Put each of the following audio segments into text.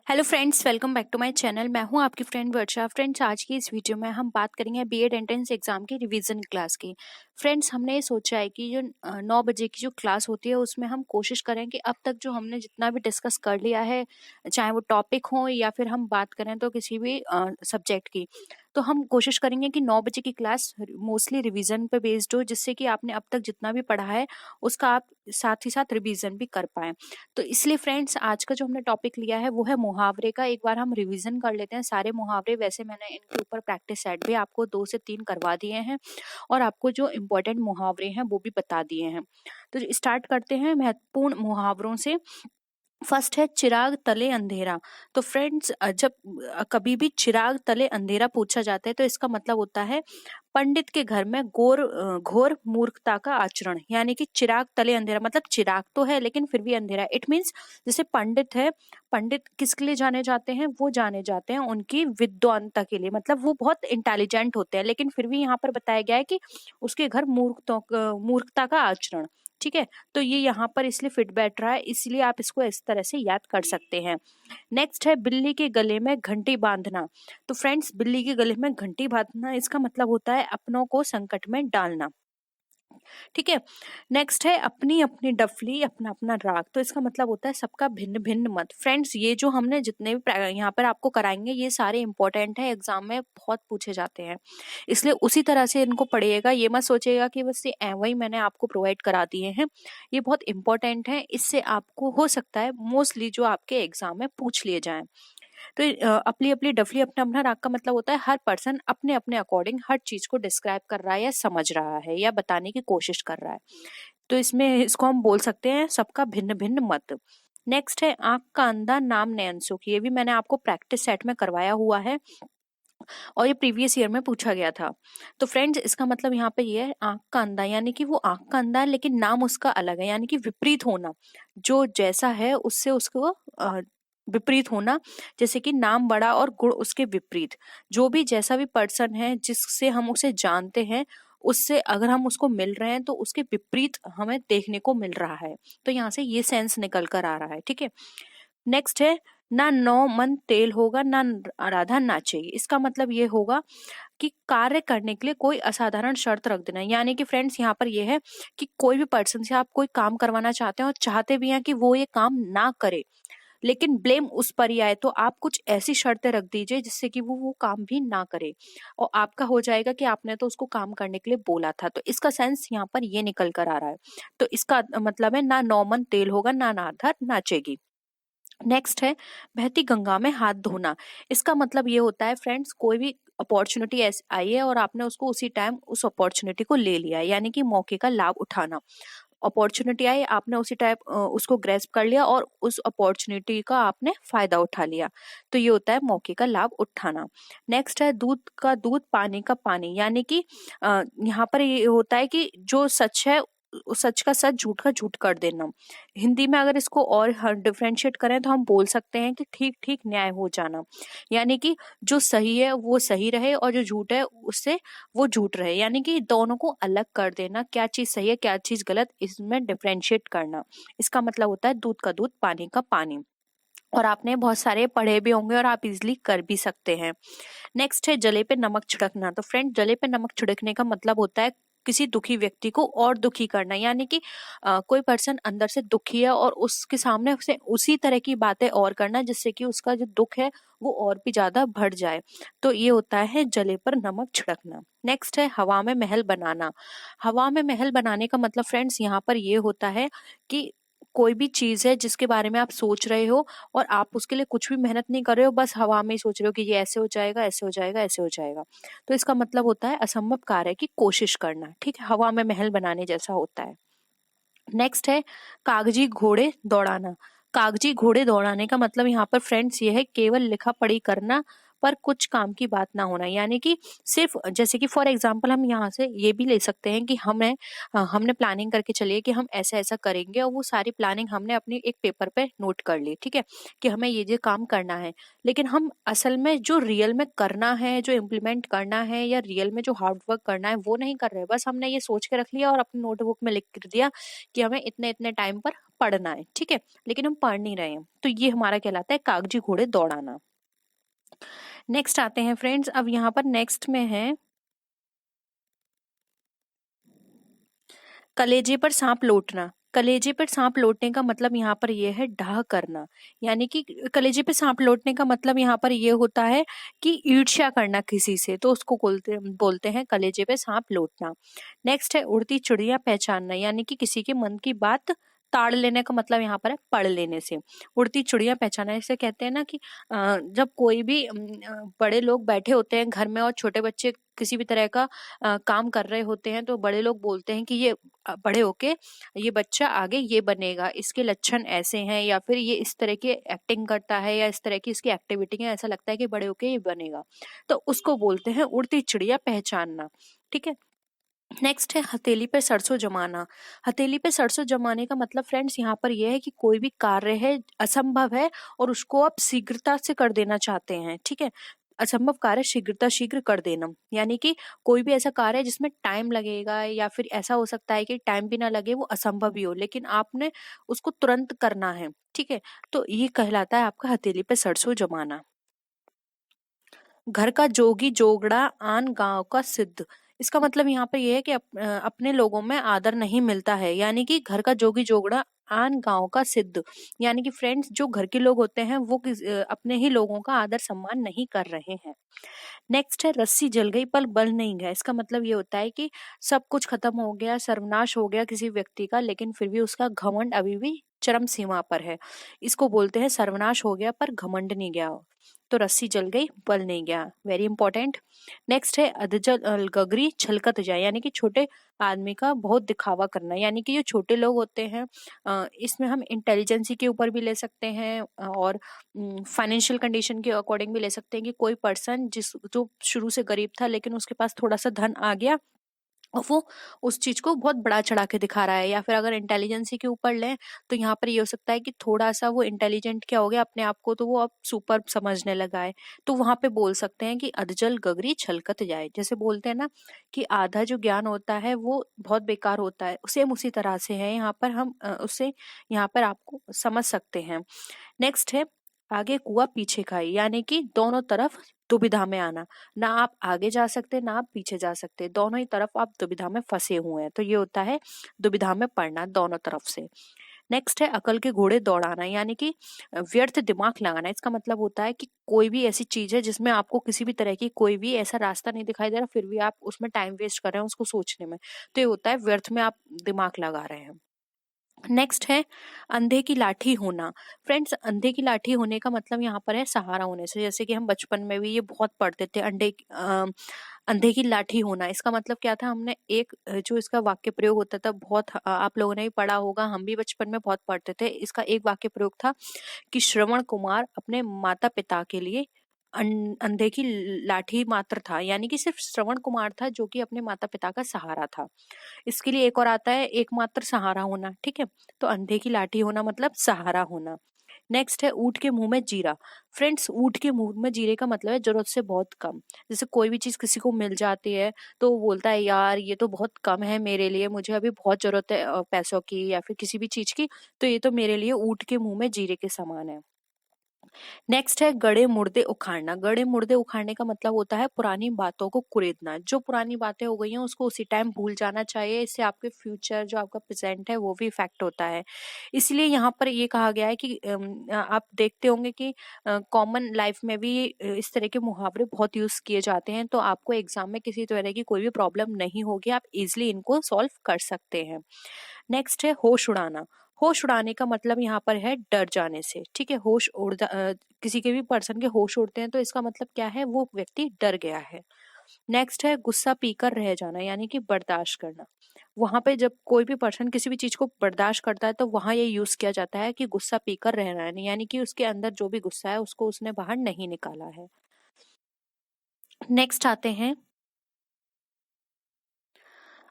Hello friends, welcome back to my channel. मैं हूं आपकी फ्रेंड वर्षा। फ्रेंड्स, आज की इस वीडियो में हम बात करेंगे बीएड एंट्रेंस एग्जाम की रिवीजन क्लास की। फ्रेंड्स, हमने ये सोचा है कि जो 9 बजे की जो क्लास होती है उसमें हम कोशिश करें कि अब तक जो हमने जितना भी डिस्कस कर लिया है, चाहे वो टॉपिक हो या फिर हम बात करें तो किसी भी सब्जेक्ट की, तो हम कोशिश करेंगे कि 9 बजे की क्लास मोस्टली रिवीजन पे बेस्ड हो, जिससे कि आपने अब तक जितना भी पढ़ा है उसका आप साथ ही साथ रिवीजन भी कर पाएं। तो इसलिए फ्रेंड्स, आज का जो हमने टॉपिक लिया है वो है मुहावरे का। एक बार हम रिवीजन कर लेते हैं सारे मुहावरे। वैसे मैंने इनके ऊपर प्रैक्टिस सेट भी आपको 2 से 3 करवा दिए हैं और आपको जो इम्पोर्टेंट मुहावरे हैं वो भी बता दिए हैं। तो स्टार्ट करते हैं महत्वपूर्ण मुहावरों से। फर्स्ट है चिराग तले अंधेरा। तो फ्रेंड्स, जब कभी भी चिराग तले अंधेरा पूछा जाता है तो इसका मतलब होता है पंडित के घर में घोर मूर्खता का आचरण। यानी कि चिराग तले अंधेरा मतलब चिराग तो है लेकिन फिर भी अंधेरा। इट मीन्स जैसे पंडित है, पंडित किसके लिए जाने जाते हैं? वो जाने जाते हैं उनकी विद्वानता के लिए, मतलब वो बहुत इंटेलिजेंट होते हैं, लेकिन फिर भी यहाँ पर बताया गया है कि उसके घर मूर्खता का आचरण। ठीक है, तो ये यहाँ पर इसलिए फिट बैठ रहा है, इसलिए आप इसको इस तरह से याद कर सकते हैं। नेक्स्ट है बिल्ली के गले में घंटी बांधना। तो फ्रेंड्स, बिल्ली के गले में घंटी बांधना इसका मतलब होता है अपनों को संकट में डालना। ठीक है। नेक्स्ट है अपनी अपनी डफली अपना अपना राग। तो इसका मतलब होता है सबका भिन्न भिन्न मत। फ्रेंड्स, ये जो हमने जितने भी यहाँ पर आपको कराएंगे ये सारे इंपॉर्टेंट है, एग्जाम में बहुत पूछे जाते हैं, इसलिए उसी तरह से इनको पढ़िएगा। ये मत सोचिएगा कि बस ये वही मैंने आपको प्रोवाइड करा दिए हैं। ये बहुत इंपॉर्टेंट है, इससे आपको हो सकता है मोस्टली जो आपके एग्जाम में पूछ लिए जाएं। तो अपनी अपनी डफली अपना अपना राग का मतलब होता है हर पर्सन अपने अपने अकॉर्डिंग हर चीज को डिस्क्राइब कर रहा है या समझ रहा है या बताने की कोशिश कर रहा है। तो इसमें इसको हम बोल सकते हैं सबका भिन्न भिन्न मत। नेक्स्ट है आंख का अंधा नाम नयन सुख। ये भी मैंने आपको प्रैक्टिस सेट में करवाया हुआ है और ये प्रीवियस ईयर में पूछा गया था। तो फ्रेंड्स, इसका मतलब यहाँ पे ये है आंख का अंधा, यानी कि वो आंख का अंधा है लेकिन नाम उसका अलग है, यानी कि विपरीत होना। जो जैसा है उससे उसको विपरीत होना। जैसे कि नाम बड़ा और गुण उसके विपरीत। जो भी जैसा भी पर्सन है जिससे हम उसे जानते हैं, उससे अगर हम उसको मिल रहे हैं तो उसके विपरीत हमें देखने को मिल रहा है। तो यहाँ से ये सेंस निकल कर आ रहा है। ठीक है। नेक्स्ट है ना नौ मन तेल होगा ना राधा नाचेगी। इसका मतलब ये होगा कि कार्य करने के लिए कोई असाधारण शर्त रख देना। यानी कि फ्रेंड्स, यहाँ पर ये है कि कोई भी पर्सन से आप कोई काम करवाना चाहते हैं और चाहते भी हैं कि वो ये काम ना करे, लेकिन ब्लेम उस पर ही आए, तो आप कुछ ऐसी शर्तें रख दीजिए जिससे कि वो काम भी ना करे और आपका हो जाएगा कि आपने तो उसको काम करने के लिए बोला था। तो इसका सेंस यहाँ पर ये निकल कर आ रहा है। तो इसका मतलब है ना नौ मन तेल होगा ना राधा नाचेगी। नेक्स्ट है बहती गंगा में हाथ धोना। इसका मतलब ये होता है फ्रेंड्स, कोई भी अपॉर्चुनिटी आई है और आपने उसको उसी टाइम उस अपॉर्चुनिटी को ले लिया है, यानी कि मौके का लाभ उठाना। अपॉर्चुनिटी आई, आपने उसी टाइप उसको ग्रेस्प कर लिया और उस अपॉर्चुनिटी का आपने फायदा उठा लिया। तो ये होता है मौके का लाभ उठाना। नेक्स्ट है दूध का दूध पानी का पानी। यानी कि यहाँ पर ये होता है कि जो सच है सच का सच, झूठ का झूठ कर देना। हिंदी में अगर इसको और डिफरेंशिएट करें तो हम बोल सकते हैं कि ठीक ठीक न्याय हो जाना। यानी कि जो सही है वो सही रहे और जो झूठ है उससे वो झूठ रहे। यानी कि दोनों को अलग कर देना, क्या चीज सही है क्या चीज गलत, इसमें डिफरेंशिएट करना। इसका मतलब होता है दूध का दूध पानी का पानी। और आपने बहुत सारे पढ़े भी होंगे और आप इजिली कर भी सकते हैं। नेक्स्ट है जले पे नमक छिड़कना। तो फ्रेंड, जले पे नमक छिड़कने का मतलब होता है किसी दुखी व्यक्ति को और दुखी करना। यानी कि कोई पर्सन अंदर से दुखी है और उसके सामने उसे उसी तरह की बातें और करना जिससे कि उसका जो दुख है वो और भी ज्यादा बढ़ जाए। तो ये होता है जले पर नमक छिड़कना। नेक्स्ट है हवा में महल बनाना। हवा में महल बनाने का मतलब फ्रेंड्स यहाँ पर ये होता है कि कोई भी चीज है जिसके बारे में आप सोच रहे हो और आप उसके लिए कुछ भी मेहनत नहीं कर रहे हो, बस हवा में ही सोच रहे हो कि ये ऐसे हो जाएगा ऐसे हो जाएगा ऐसे हो जाएगा। तो इसका मतलब होता है असंभव कार्य की कोशिश करना। ठीक है, हवा में महल बनाने जैसा होता है। नेक्स्ट है कागजी घोड़े दौड़ाना। कागजी घोड़े दौड़ाने का मतलब यहाँ पर फ्रेंड्स ये है केवल लिखा पढ़ी करना, पर कुछ काम की बात ना होना। यानी कि सिर्फ जैसे कि फॉर एग्जांपल हम यहाँ से ये भी ले सकते हैं कि हमने प्लानिंग करके चलिए कि हम ऐसा ऐसा करेंगे, और वो सारी प्लानिंग हमने अपनी एक पेपर पे नोट कर ली, ठीक है, कि हमें ये काम करना है। लेकिन हम असल में जो रियल में करना है, जो इम्प्लीमेंट करना है, या रियल में जो हार्ड वर्क करना है, वो नहीं कर रहे। बस हमने ये सोच के रख लिया और अपनी नोटबुक में लिख कर दिया कि हमें इतने इतने टाइम पर पढ़ना है, ठीक है, लेकिन हम पढ़ नहीं रहे हैं। तो ये हमारा कहलाता है कागजी घोड़े दौड़ाना। नेक्स्ट आते हैं फ्रेंड्स, अब यहाँ पर नेक्स्ट में है कलेजे पर सांप लौटना। कलेजे पर सांप लौटने का मतलब यहाँ पर यह है डाह करना। यानी कि कलेजे पे सांप लौटने का मतलब यहाँ पर यह होता है कि ईर्ष्या करना किसी से, तो उसको बोलते बोलते हैं कलेजे पे सांप लौटना। नेक्स्ट है उड़ती चिड़िया पहचानना। यानी कि किसी के मन की बात ताड़ लेने का मतलब यहाँ पर है पढ़ लेने से। उड़ती चिड़िया पहचानना, इसे कहते हैं ना कि जब कोई भी बड़े लोग बैठे होते हैं घर में और छोटे बच्चे किसी भी तरह का काम कर रहे होते हैं, तो बड़े लोग बोलते हैं कि ये बड़े होके ये बच्चा आगे ये बनेगा, इसके लक्षण ऐसे हैं, या फिर ये इस तरह की एक्टिंग करता है, या इस तरह की इसकी एक्टिविटी है, ऐसा लगता है कि बड़े होके ये बनेगा। तो उसको बोलते हैं उड़ती चिड़िया पहचानना, ठीक है। नेक्स्ट है हथेली पे सरसों जमाना। हथेली पे सरसों जमाने का मतलब फ्रेंड्स यहाँ पर यह है कि कोई भी कार्य है असंभव है और उसको आप शीघ्रता से कर देना चाहते हैं, ठीक है। असंभव कार्य शीघ्र कर देना, यानी कि कोई भी ऐसा कार्य है जिसमें टाइम लगेगा, या फिर ऐसा हो सकता है कि टाइम भी ना लगे, वो असंभव ही हो, लेकिन आपने उसको तुरंत करना है, ठीक है। तो ये कहलाता है आपका हथेली पे सरसों जमाना। घर का जोगी जोगड़ा आन गांव का सिद्ध। इसका मतलब यहाँ पे ये है कि अपने लोगों में आदर नहीं मिलता है। यानी कि घर का जोगी जोगड़ा आन गांव का सिद्ध, यानी कि फ्रेंड्स जो घर के लोग होते हैं वो अपने ही लोगों का आदर सम्मान नहीं कर रहे हैं। नेक्स्ट है रस्सी जल गई पर बल नहीं गया। इसका मतलब ये होता है कि सब कुछ खत्म हो गया, सर्वनाश हो गया किसी व्यक्ति का, लेकिन फिर भी उसका घमंड अभी भी चरम सीमा पर है। इसको बोलते हैं सर्वनाश हो गया पर घमंड नहीं गया। तो रस्सी जल गई बल नहीं गया, वेरी इंपॉर्टेंट। नेक्स्ट है अधजल गगरी छलकत जाए। यानी कि छोटे आदमी का बहुत दिखावा करना। यानी कि जो छोटे लोग होते हैं इसमें हम इंटेलिजेंसी के ऊपर भी ले सकते हैं, और फाइनेंशियल कंडीशन के अकॉर्डिंग भी ले सकते हैं कि कोई पर्सन जो शुरू से गरीब था लेकिन उसके पास थोड़ा सा धन आ गया और वो उस चीज को बहुत बड़ा चढ़ा के दिखा रहा है। या फिर अगर इंटेलिजेंसी के ऊपर लें तो यहाँ पर ये हो सकता है कि थोड़ा सा वो इंटेलिजेंट क्या हो गया अपने आप को, तो वो अब सुपर समझने लगा है। तो वहां पे बोल सकते हैं कि अधजल गगरी छलकत जाए। जैसे बोलते हैं ना कि आधा जो ज्ञान होता है वो बहुत बेकार होता है, सेम उसी तरह से है यहाँ पर। हम उससे यहाँ पर आपको समझ सकते हैं। नेक्स्ट है आगे कुआ पीछे खाई। यानी कि दोनों तरफ दुविधा में आना, ना आप आगे जा सकते ना आप पीछे जा सकते, दोनों ही तरफ आप दुविधा में फंसे हुए हैं। तो ये होता है दुविधा में पड़ना दोनों तरफ से। नेक्स्ट है अकल के घोड़े दौड़ाना। यानी कि व्यर्थ दिमाग लगाना। इसका मतलब होता है कि कोई भी ऐसी चीज है जिसमें आपको किसी भी तरह की कोई भी ऐसा रास्ता नहीं दिखाई दे रहा, फिर भी आप उसमें टाइम वेस्ट कर रहे हैं उसको सोचने में, तो ये होता है व्यर्थ में आप दिमाग लगा रहे हैं। नेक्स्ट है अंधे की लाठी होना। फ्रेंड्स अंधे की लाठी होने का मतलब यहाँ पर है सहारा होने से। जैसे कि हम बचपन में भी ये बहुत पढ़ते थे अंधे की लाठी होना। इसका मतलब क्या था, हमने एक जो इसका वाक्य प्रयोग होता था बहुत आप लोगों ने भी पढ़ा होगा, हम भी बचपन में बहुत पढ़ते थे। इसका एक वाक्य प्रयोग था कि श्रवण कुमार अपने माता पिता के लिए अंधे की लाठी मात्र था। यानी कि सिर्फ श्रवण कुमार था जो कि अपने माता पिता का सहारा था। इसके लिए एक और आता है एकमात्र सहारा होना, ठीक है। तो अंधे की लाठी होना मतलब सहारा होना। नेक्स्ट है ऊंट के मुंह में जीरा। फ्रेंड्स ऊंट के मुंह में जीरे का मतलब है जरूरत से बहुत कम। जैसे कोई भी चीज किसी को मिल जाती है तो वो बोलता है यार ये तो बहुत कम है मेरे लिए, मुझे अभी बहुत जरूरत है पैसों की या फिर किसी भी चीज की, तो ये तो मेरे लिए ऊंट के मुंह में जीरे के समान है। नेक्स्ट है गड़े मुर्दे उखाड़ना। गड़े मुर्दे उखाड़ने का मतलब होता है पुरानी बातों को कुरेदना। जो पुरानी बातें हो गई हैं उसको उसी टाइम भूल जाना चाहिए। इससे आपके फ्यूचर जो आपका प्रेजेंट है वो भी इफेक्ट होता है। इसलिए यहाँ पर ये कहा गया है कि आप देखते होंगे कि कॉमन लाइफ में भी इस तरह के मुहावरे बहुत यूज किए जाते हैं। तो आपको एग्जाम में किसी तरह की कोई भी प्रॉब्लम नहीं होगी, आप इजिली इनको सॉल्व कर सकते हैं। नेक्स्ट है होश उड़ाना। होश उड़ाने का मतलब यहाँ पर है डर जाने से, ठीक है। किसी के भी पर्सन के होश उड़ते हैं तो इसका मतलब क्या है, वो व्यक्ति डर गया है। नेक्स्ट है गुस्सा पीकर रह जाना। यानी कि बर्दाश्त करना। वहां पे जब कोई भी पर्सन किसी भी चीज को बर्दाश्त करता है तो वहां ये यूज किया जाता है कि गुस्सा पीकर रहना है, यानी कि उसके अंदर जो भी गुस्सा है उसको उसने बाहर नहीं निकाला है। नेक्स्ट आते हैं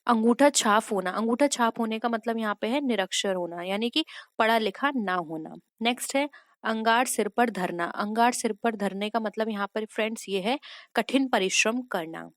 अंगूठा छाप होना। अंगूठा छाप होने का मतलब यहाँ पे है निरक्षर होना, यानी कि पढ़ा लिखा ना होना। नेक्स्ट है अंगार सिर पर धरना। अंगार सिर पर धरने का मतलब यहाँ पर फ्रेंड्स ये है कठिन परिश्रम करना।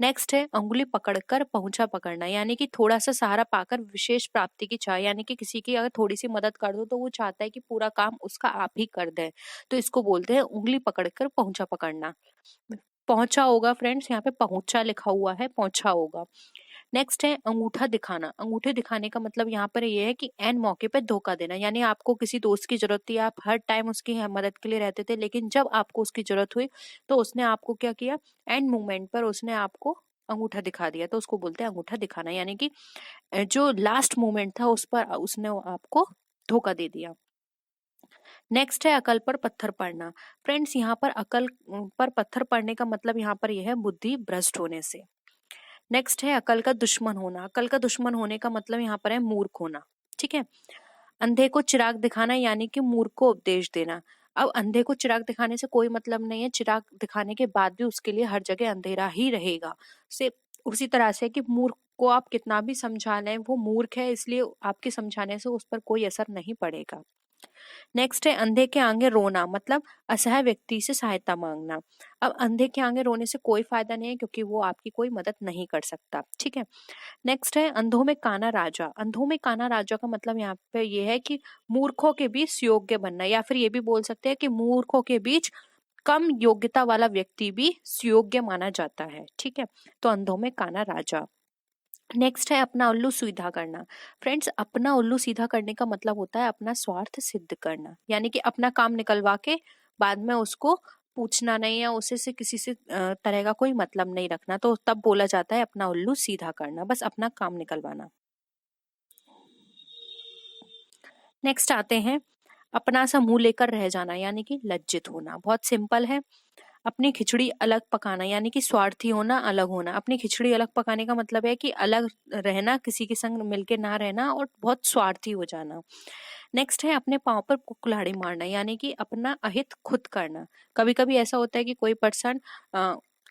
नेक्स्ट है अंगुली पकड़कर पहुंचा पकड़ना, यानी कि थोड़ा सा सहारा पाकर विशेष प्राप्ति की चाह, यानी कि किसी की अगर थोड़ी सी मदद कर दो तो वो चाहता है कि पूरा काम उसका आप ही कर दे, तो इसको बोलते हैं उंगली पकड़कर पहुंचा पकड़ना। पहुंचा होगा फ्रेंड्स, यहाँ पे पहुंचा लिखा हुआ है, पहुंचा होगा। नेक्स्ट है अंगूठा दिखाना। अंगूठे दिखाने का मतलब यहाँ पर ये है कि एन मौके पे धोखा देना, यानी आपको किसी दोस्त की जरूरत थी, आप हर टाइम उसकी मदद के लिए रहते थे, लेकिन जब आपको उसकी जरूरत हुई तो उसने आपको क्या किया, एंड मोमेंट पर उसने आपको अंगूठा दिखा दिया, तो उसको बोलते हैं अंगूठा दिखाना, यानी कि जो लास्ट मोमेंट था उस पर उसने आपको धोखा दे दिया। नेक्स्ट है अकल पर पत्थर पड़ना। फ्रेंड्स यहाँ पर अकल पर पत्थर पड़ने का मतलब यहाँ पर यह है बुद्धि भ्रष्ट होने से। नेक्स्ट है अकल का दुश्मन होना। अकल का दुश्मन होने का मतलब यहाँ पर है मूर्ख होना, ठीक है। अंधे को चिराग दिखाना, यानी कि मूर्ख को उपदेश देना। अब अंधे को चिराग दिखाने से कोई मतलब नहीं है, चिराग दिखाने के बाद भी उसके लिए हर जगह अंधेरा ही रहेगा। से उसी तरह से कि मूर्ख को आप कितना भी समझा लें, वो मूर्ख है, इसलिए आपके समझाने से उस पर कोई असर नहीं पड़ेगा। नेक्स्ट है अंधे के आगे रोना, मतलब असहाय व्यक्ति से सहायता मांगना। अब अंधे के आगे रोने से कोई फायदा नहीं है, क्योंकि वो आपकी कोई मदद नहीं कर सकता, ठीक है। नेक्स्ट है अंधों में काना राजा। अंधों में काना राजा का मतलब यहाँ पे ये है कि मूर्खों के बीच सुयोग्य बनना, या फिर ये भी बोल सकते हैं कि मूर्खों के बीच कम योग्यता वाला व्यक्ति भी सुयोग्य माना जाता है, ठीक है। तो अंधों में काना राजा। नेक्स्ट है अपना उल्लू सीधा करना। फ्रेंड्स अपना उल्लू सीधा करने का मतलब होता है अपना स्वार्थ सिद्ध करना, यानी कि अपना काम निकलवा के बाद में उसको पूछना नहीं, या उसे से किसी से तरह का कोई मतलब नहीं रखना, तो तब बोला जाता है अपना उल्लू सीधा करना, बस अपना काम निकलवाना। नेक्स्ट आते हैं अपना सा मुंह लेकर रह जाना, यानी कि लज्जित होना। बहुत सिंपल है, अपनी खिचड़ी अलग पकाना, यानी कि स्वार्थी होना, अलग होना। अपनी खिचड़ी अलग पकाने का मतलब है कि अलग रहना, किसी के संग मिलके ना रहना और बहुत स्वार्थी हो जाना। नेक्स्ट है अपने पाँव पर कुल्हाड़ी मारना, यानी कि अपना अहित खुद करना। कभी कभी ऐसा होता है कि कोई पर्सन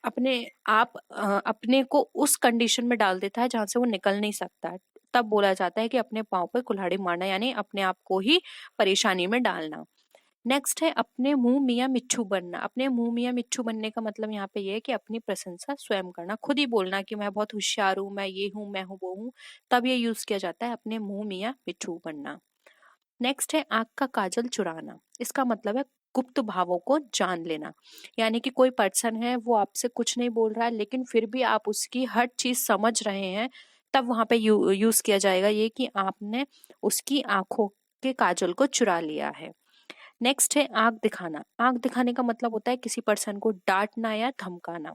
अपने को उस कंडीशन में डाल देता है जहां से वो निकल नहीं सकता है, तब बोला जाता है कि अपने पाँव पर कुल्हाड़ी मारना, यानी अपने आप को ही परेशानी में डालना। नेक्स्ट है अपने मुंह मियाँ मिट्ठू बनना। अपने मुंह मियाँ मिट्ठू बनने का मतलब यहाँ पे ये है कि अपनी प्रशंसा स्वयं करना, खुद ही बोलना कि मैं बहुत होशियार हूँ, मैं ये हूँ, मैं हूँ वो हूँ, तब ये यूज किया जाता है अपने मुंह मियाँ मिट्ठू बनना। नेक्स्ट है आंख का काजल चुराना। इसका मतलब है गुप्त भावों को जान लेना, यानी कि कोई पर्सन है वो आपसे कुछ नहीं बोल रहा है, लेकिन फिर भी आप उसकी हर चीज समझ रहे हैं, तब वहां पे यूज किया जाएगा ये कि आपने उसकी आंखों के काजल को चुरा लिया है। नेक्स्ट है आंख दिखाना। आंख दिखाने का मतलब होता है किसी पर्सन को डांटना या धमकाना।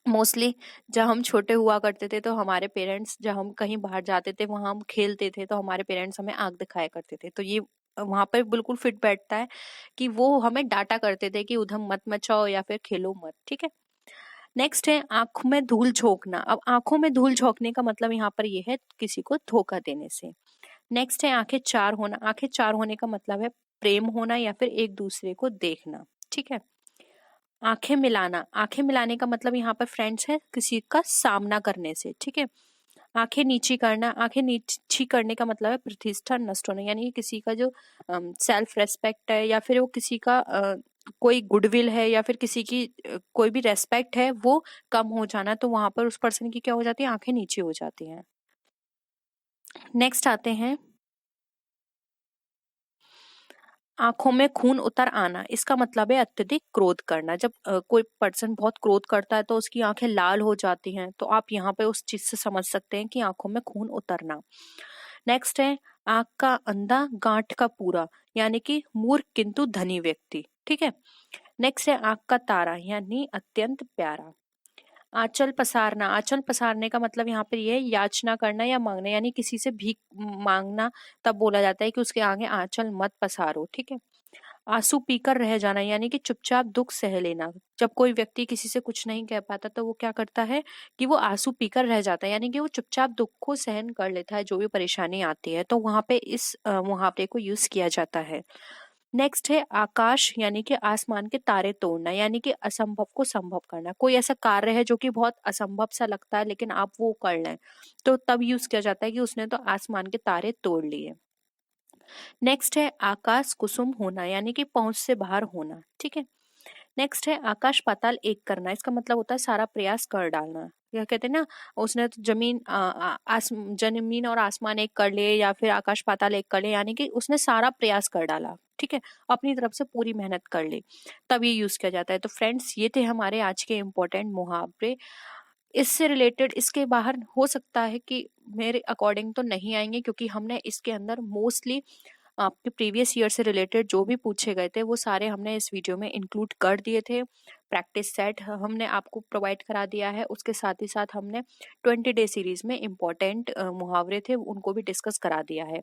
मोस्टली जब हम छोटे हुआ करते थे तो हमारे पेरेंट्स, जब हम कहीं बाहर जाते थे, वहां हम खेलते थे, तो हमारे पेरेंट्स हमें आंख दिखाया करते थे, तो ये वहां पर बिल्कुल फिट बैठता है कि वो हमें डांटा करते थे कि उधम मत मचाओ या फिर खेलो मत, ठीक है। नेक्स्ट है आंख में धूल झोंकना। अब आंखों में धूल झोंकने का मतलब यहाँ पर यह है किसी को धोखा देने से। नेक्स्ट है आंखें चार होना। आंखें चार होने का मतलब है प्रेम होना या फिर एक दूसरे को देखना, ठीक है। आंखें मिलाना। आंखें मिलाने का मतलब यहाँ पर फ्रेंड्स है किसी का सामना करने से, ठीक है। आंखें नीची करना। आंखें नीची करने का मतलब है प्रतिष्ठा नष्ट होना, यानी कि किसी का जो सेल्फ रेस्पेक्ट है या फिर वो किसी का कोई गुडविल है या फिर किसी की कोई भी रेस्पेक्ट है वो कम हो जाना, तो वहां पर उस पर्सन की क्या हो जाती है, आंखें नीचे हो जाती हैं। नेक्स्ट आते हैं आंखों में खून उतर आना। इसका मतलब है अत्यधिक क्रोध करना। जब कोई पर्सन बहुत क्रोध करता है तो उसकी आंखें लाल हो जाती हैं, तो आप यहाँ पे उस चीज से समझ सकते हैं कि आंखों में खून उतरना। नेक्स्ट है आंख का अंधा गांठ का पूरा, यानी कि मूर्ख किंतु धनी व्यक्ति, ठीक है। नेक्स्ट है आंख का तारा, यानी अत्यंत प्यारा। आंचल पसारना। आंचल पसारने का मतलब यहाँ पे ये है याचना करना या मांगना, यानी किसी से भीख मांगना, तब बोला जाता है कि उसके आगे आंचल मत पसारो, ठीक है। आंसू पीकर रह जाना, यानी कि चुपचाप दुख सह लेना। जब कोई व्यक्ति किसी से कुछ नहीं कह पाता तो वो क्या करता है कि वो आंसू पीकर रह जाता है, यानी कि वो चुपचाप दुख को सहन कर लेता है, जो भी परेशानी आती है, तो वहां पे इस मुहावरे को यूज किया जाता है। नेक्स्ट है आकाश यानी कि आसमान के तारे तोड़ना, यानी कि असंभव को संभव करना। कोई ऐसा कार्य है जो कि बहुत असंभव सा लगता है लेकिन आप वो कर लें, तो तब यूज किया जाता है कि उसने तो आसमान के तारे तोड़ लिए। नेक्स्ट है आकाश कुसुम होना, यानी कि पहुंच से बाहर होना। ठीक है। नेक्स्ट है आकाश पाताल एक करना, इसका मतलब होता है सारा प्रयास कर डालना। यह कहते हैं ना, उसने तो जमीन और आसमान एक कर लिए, या फिर आकाश पाताल एक कर लिए, यानी कि उसने सारा प्रयास कर डाला। ठीक है, अपनी तरफ से पूरी मेहनत कर ली, तब ये यूज किया जाता है। तो फ्रेंड्स, ये थे हमारे आज के इम्पोर्टेंट मुहावरे। इससे रिलेटेड इसके बाहर हो सकता है कि मेरे अकॉर्डिंग तो नहीं आएंगे, क्योंकि हमने इसके अंदर मोस्टली आपके प्रीवियस ईयर से रिलेटेड जो भी पूछे गए थे वो सारे हमने इस वीडियो में इंक्लूड कर दिए थे। प्रैक्टिस सेट हमने आपको प्रोवाइड करा दिया है, उसके साथ ही साथ हमने 20 डे सीरीज में इम्पोर्टेंट मुहावरे थे उनको भी डिस्कस करा दिया है।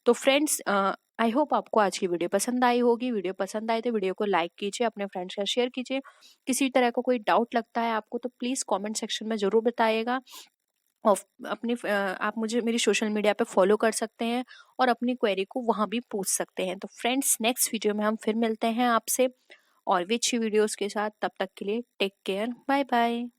तो फ्रेंड्स, आई होप आपको आज की वीडियो पसंद आई होगी। वीडियो पसंद आई तो वीडियो को लाइक कीजिए, अपने फ्रेंड्स के साथ शेयर कीजिए। किसी तरह का कोई डाउट लगता है आपको तो प्लीज़ कमेंट सेक्शन में ज़रूर बताइएगा। और आप मुझे मेरी सोशल मीडिया पे फॉलो कर सकते हैं और अपनी क्वेरी को वहाँ भी पूछ सकते हैं। तो फ्रेंड्स, नेक्स्ट वीडियो में हम फिर मिलते हैं आपसे और भी अच्छी वीडियोस के साथ। तब तक के लिए टेक केयर, बाय बाय।